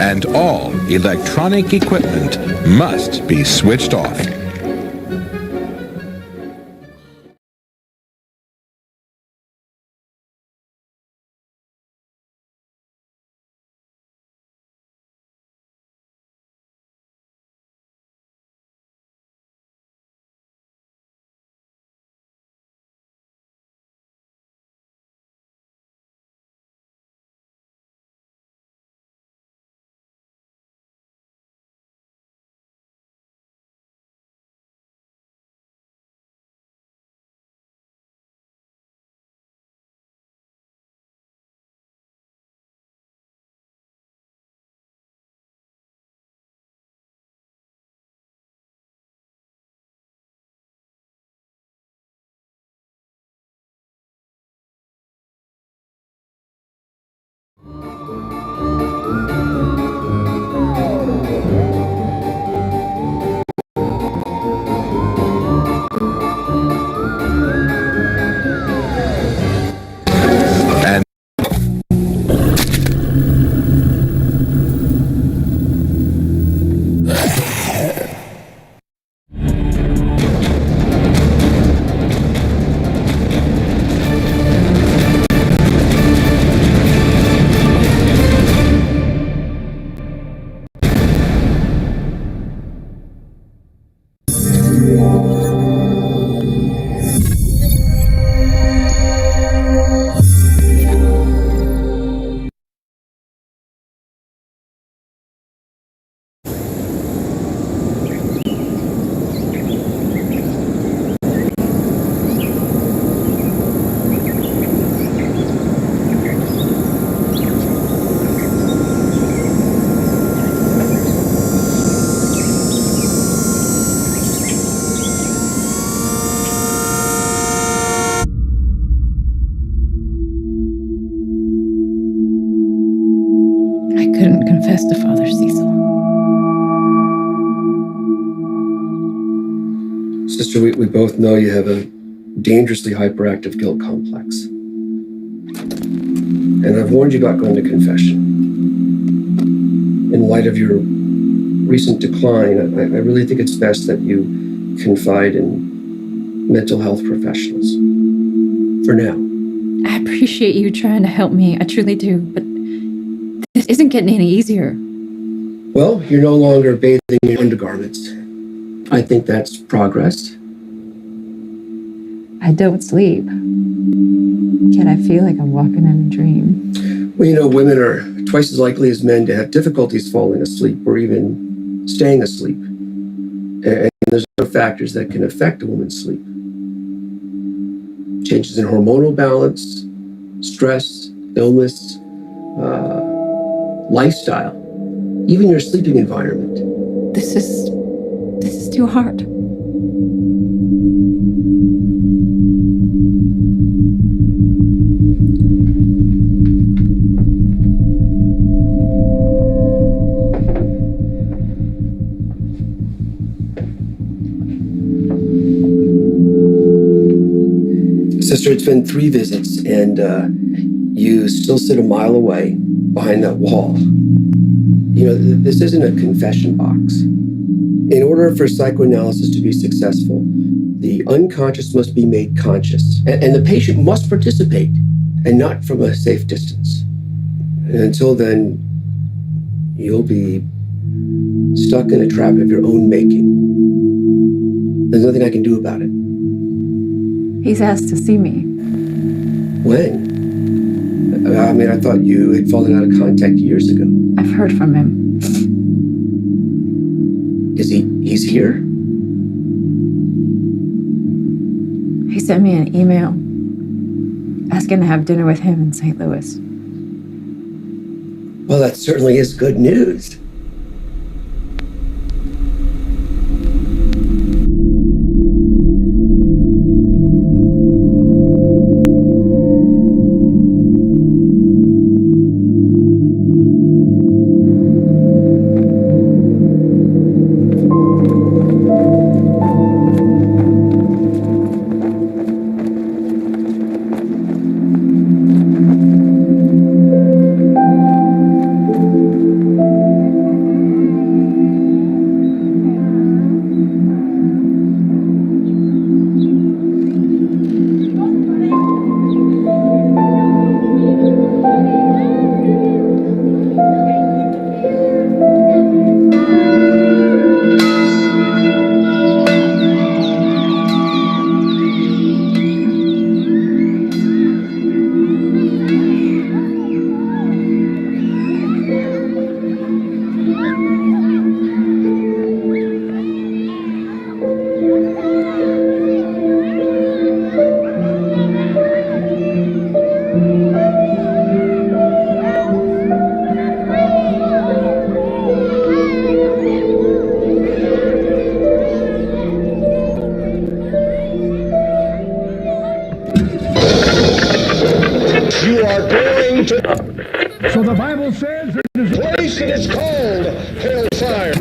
And all electronic equipment must be switched off. Couldn't confess to Father Cecil. Sister, we both know you have a dangerously hyperactive guilt complex. And I've warned you about going to confession. In light of your recent decline, I really think it's best that you confide in mental health professionals. For now. I appreciate you trying to help me. I truly do, but this isn't getting any easier. Well, you're no longer bathing in your undergarments. I think that's progress. I don't sleep. Yet I feel like I'm walking in a dream. Well, you know, women are twice as likely as men to have difficulties falling asleep or even staying asleep. And there's other factors that can affect a woman's sleep. Changes in hormonal balance, stress, illness, lifestyle, even your sleeping environment. This is too hard. Sister, it's been 3 visits, and you still sit a mile away behind that wall. You know, this isn't a confession box. In order for psychoanalysis to be successful, the unconscious must be made conscious, and the patient must participate, and not from a safe distance. And until then, you'll be stuck in a trap of your own making. There's nothing I can do about it. He's asked to see me. When? I mean, I thought you had fallen out of contact years ago. I've heard from him. He's here? He sent me an email asking to have dinner with him in St. Louis. Well, that certainly is good news. Bible says it is a place that is called hellfire.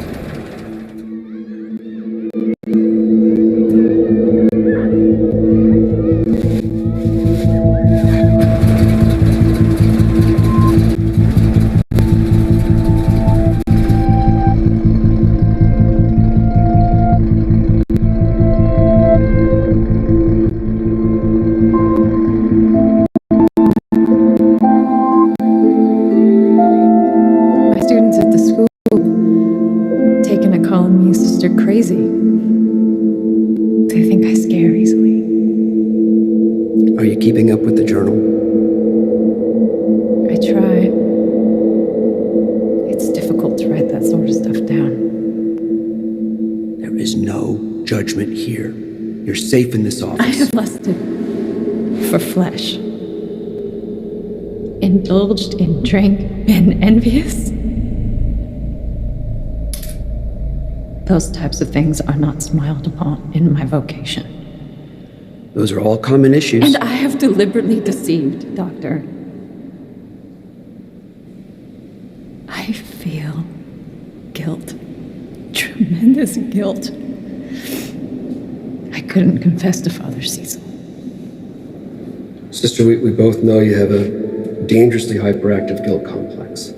My students at the school taking to calling me Sister Crazy. They think I scare easily. Are you keeping up with the journal? I try. It's difficult to write that sort of stuff down. There is no judgment here. You're safe in this I office. have lusted for flesh, indulged in drink, been envious. Those types of things are not smiled upon in my vocation. Those are all common issues. And I have deliberately deceived, Doctor. I feel guilt. Tremendous guilt. I couldn't confess to Father Cecil. Sister, we both know you have a dangerously hyperactive guilt complex.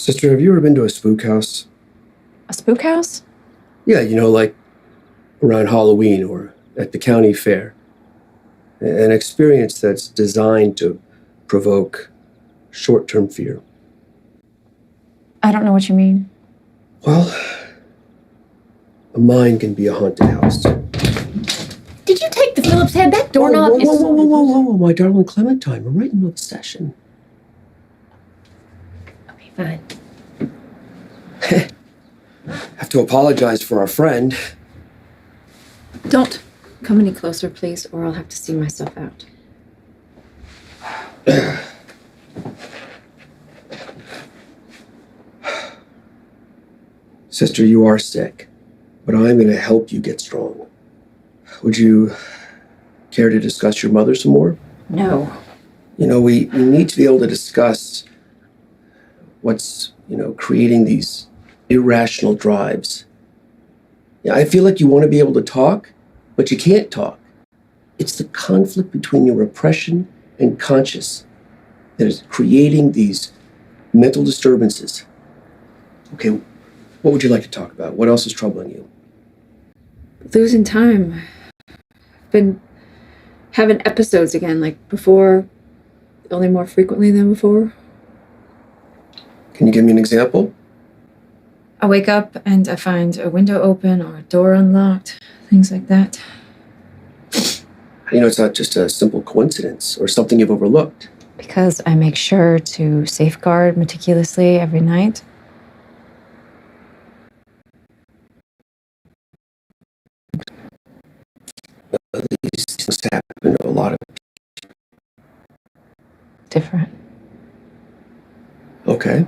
Sister, have you ever been to a spook house? A spook house? Yeah, like around Halloween or at the county fair. An experience that's designed to provoke short-term fear. I don't know what you mean. Well, a mind can be a haunted house. Did you take the Phillips head? That doorknob Whoa, whoa, whoa, whoa, whoa, whoa, my darling Clementine, we're right in the middle of the session. Okay, fine. Have to apologize for our friend. Don't come any closer, please, or I'll have to see myself out. Sister, you are sick, but I'm going to help you get strong. Would you care to discuss your mother some more? No. We need to be able to discuss what's, creating these irrational drives. Yeah, I feel like you want to be able to talk, but you can't talk. It's the conflict between your repression and conscious that is creating these mental disturbances. Okay, what would you like to talk about? What else is troubling you? Losing time. Been having episodes again, like before, only more frequently than before. Can you give me an example? I wake up and I find a window open or a door unlocked, things like that. It's not just a simple coincidence or something you've overlooked. Because I make sure to safeguard meticulously every night. These things happen to a lot of Different. Okay.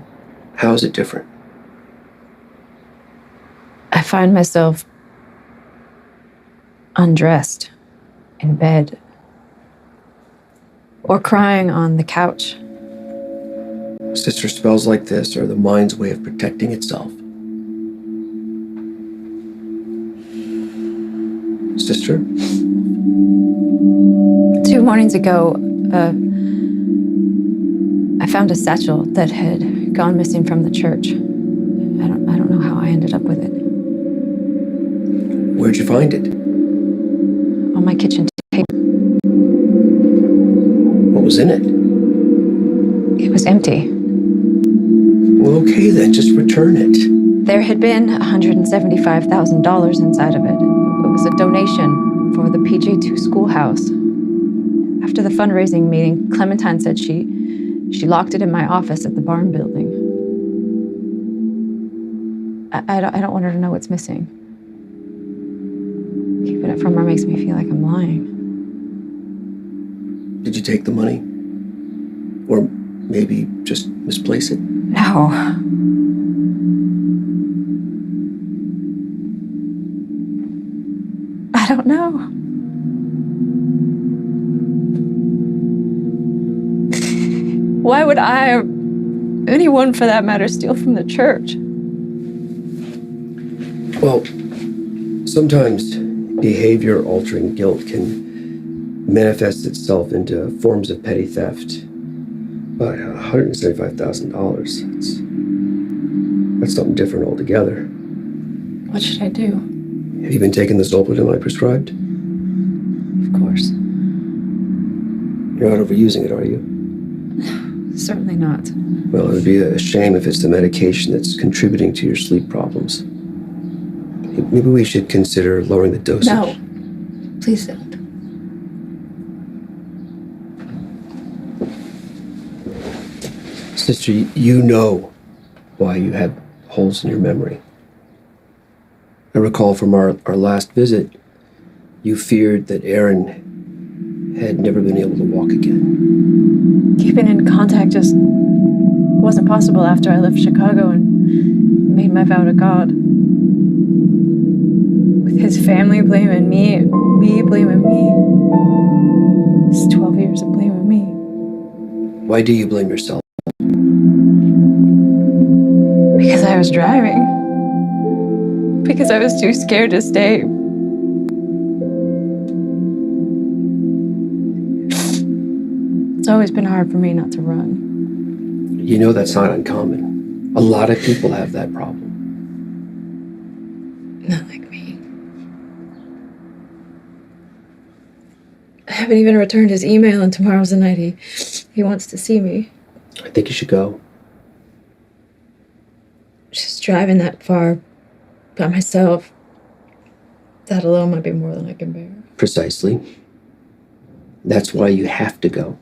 How is it different? I find myself undressed in bed or crying on the couch. Sister, spells like this are the mind's way of protecting itself. Sister? 2 mornings ago, I found a satchel that had gone missing from the church. I don't know how I ended up with it. Where'd you find it? On my kitchen table. What was in it? It was empty. Well, okay then, just return it. There had been $175,000 inside of it. It was a donation for the PJ2 schoolhouse. After the fundraising meeting, Clementine said she locked it in my office at the barn building. I don't want her to know what's missing. Keeping it from her makes me feel like I'm lying. Did you take the money? Or maybe just misplace it? No. I don't know. Why would I, or anyone for that matter, steal from the church? Well, sometimes behavior-altering guilt can manifest itself into forms of petty theft. But $175,000, that's something different altogether. What should I do? Have you been taking the Zolpidem I prescribed? Of course. You're not overusing it, are you? Certainly not. Well, it would be a shame if it's the medication that's contributing to your sleep problems. Maybe we should consider lowering the dosage. No. Please don't. Sister, you know why you have holes in your memory. I recall from our last visit, you feared that Aaron had never been able to walk again. Keeping in contact just wasn't possible after I left Chicago and made my vow to God. With his family blaming me and me blaming me. It's 12 years of blaming me. Why do you blame yourself? Because I was driving. Because I was too scared to stay. It's always been hard for me not to run. You know that's not uncommon. A lot of people have that problem. Not like me. I haven't even returned his email, and tomorrow's the night he wants to see me. I think you should go. Just driving that far by myself, that alone might be more than I can bear. Precisely. That's why you have to go.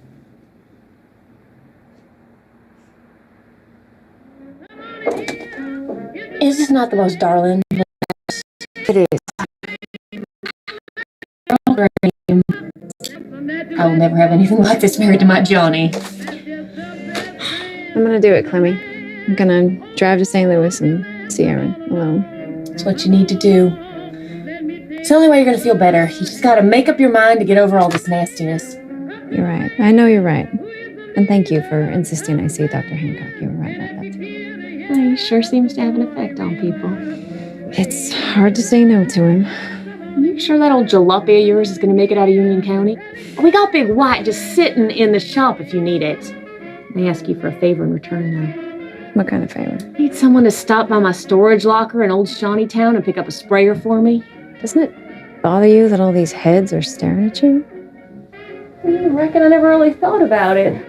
Is this not the most darling? It is. I will never have anything like this married to my Johnny. I'm gonna do it, Clemmy. I'm gonna drive to St. Louis and see Aaron alone. It's what you need to do. It's the only way you're gonna feel better. You just gotta make up your mind to get over all this nastiness. You're right. I know you're right. And thank you for insisting I see Dr. Hancock. You were right about that too. Well, he sure seems to have an effect on people. It's hard to say no to him. You sure that old jalopy of yours is gonna make it out of Union County? We got Big White just sitting in the shop if you need it. They ask you for a favor in return, though. What kind of favor? Need someone to stop by my storage locker in Old Shawneetown and pick up a sprayer for me? Doesn't it bother you that all these heads are staring at you? I reckon I never really thought about it.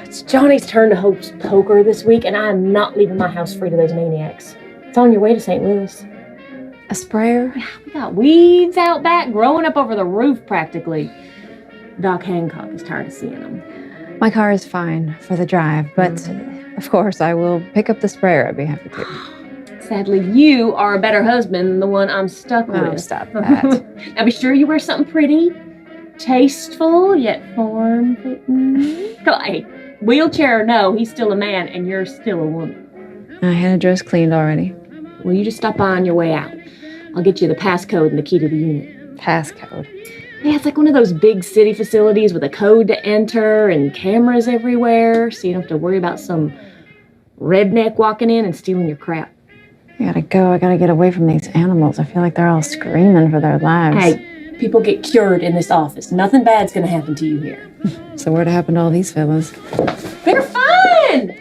It's Johnny's turn to host poker this week, and I am not leaving my house free to those maniacs. It's on your way to St. Louis. A sprayer? We got weeds out back growing up over the roof practically. Doc Hancock is tired of seeing them. My car is fine for the drive, but of course I will pick up the sprayer. I'd be happy to. Sadly, you are a better husband than the one I'm stuck with. Oh, stop that. Now be sure you wear something pretty, tasteful, yet form-fitting. Come on, hey, wheelchair or no, he's still a man and you're still a woman. I had a dress cleaned already. Well, you just stop by on your way out. I'll get you the passcode and the key to the unit. Passcode. Yeah, it's like one of those big city facilities with a code to enter and cameras everywhere, so you don't have to worry about some redneck walking in and stealing your crap. I gotta go. I gotta get away from these animals. I feel like they're all screaming for their lives. Hey, people get cured in this office. Nothing bad's gonna happen to you here. So what'd happen to all these fellas? They're fine!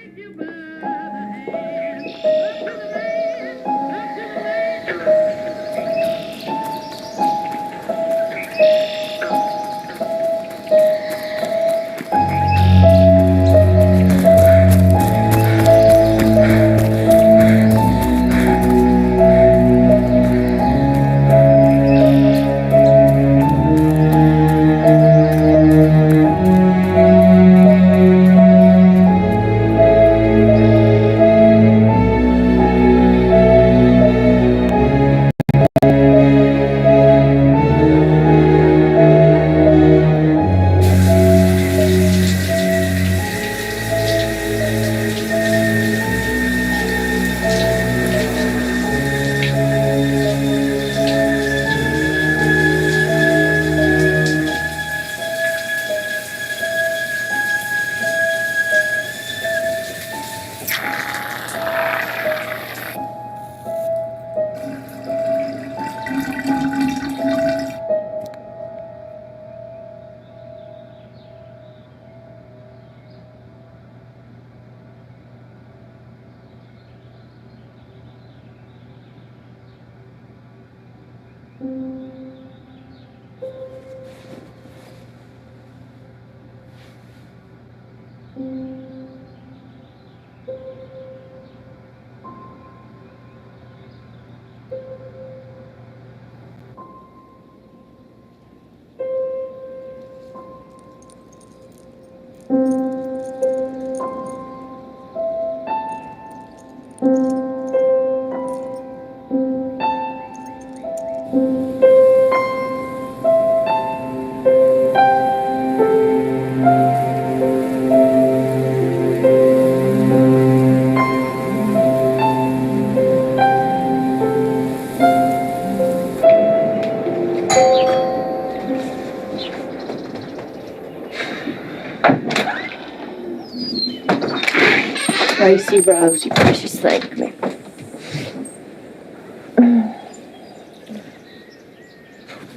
Tracy Rose, you precious thing. Come here.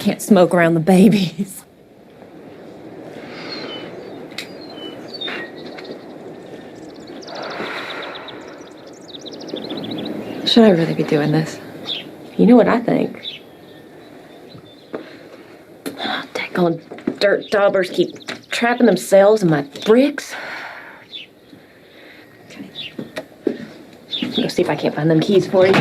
Can't smoke around the babies. Should I really be doing this? You know what I think? Daggone dirt daubers keep trapping themselves in my bricks. Okay. Go see if I can't find them keys for you.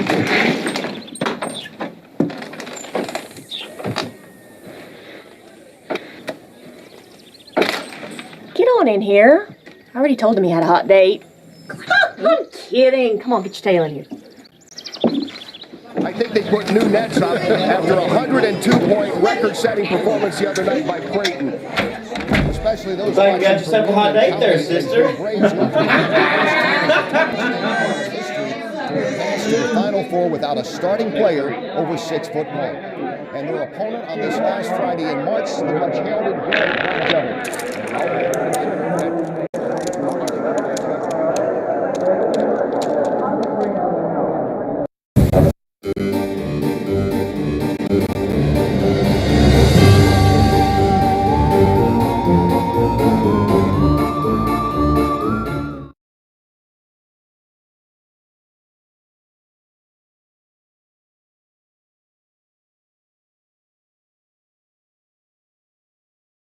Get on in here. I already told him he had a hot date. I'm kidding. Come on, get your tail in here. I think they put new nets up after a 102-point record-setting performance the other night by Creighton. Especially those. Looks like you got yourself a hot date there, sister. To the Final Four without a starting player over 6'1", and their opponent on this last Friday in March, the much heralded Devils.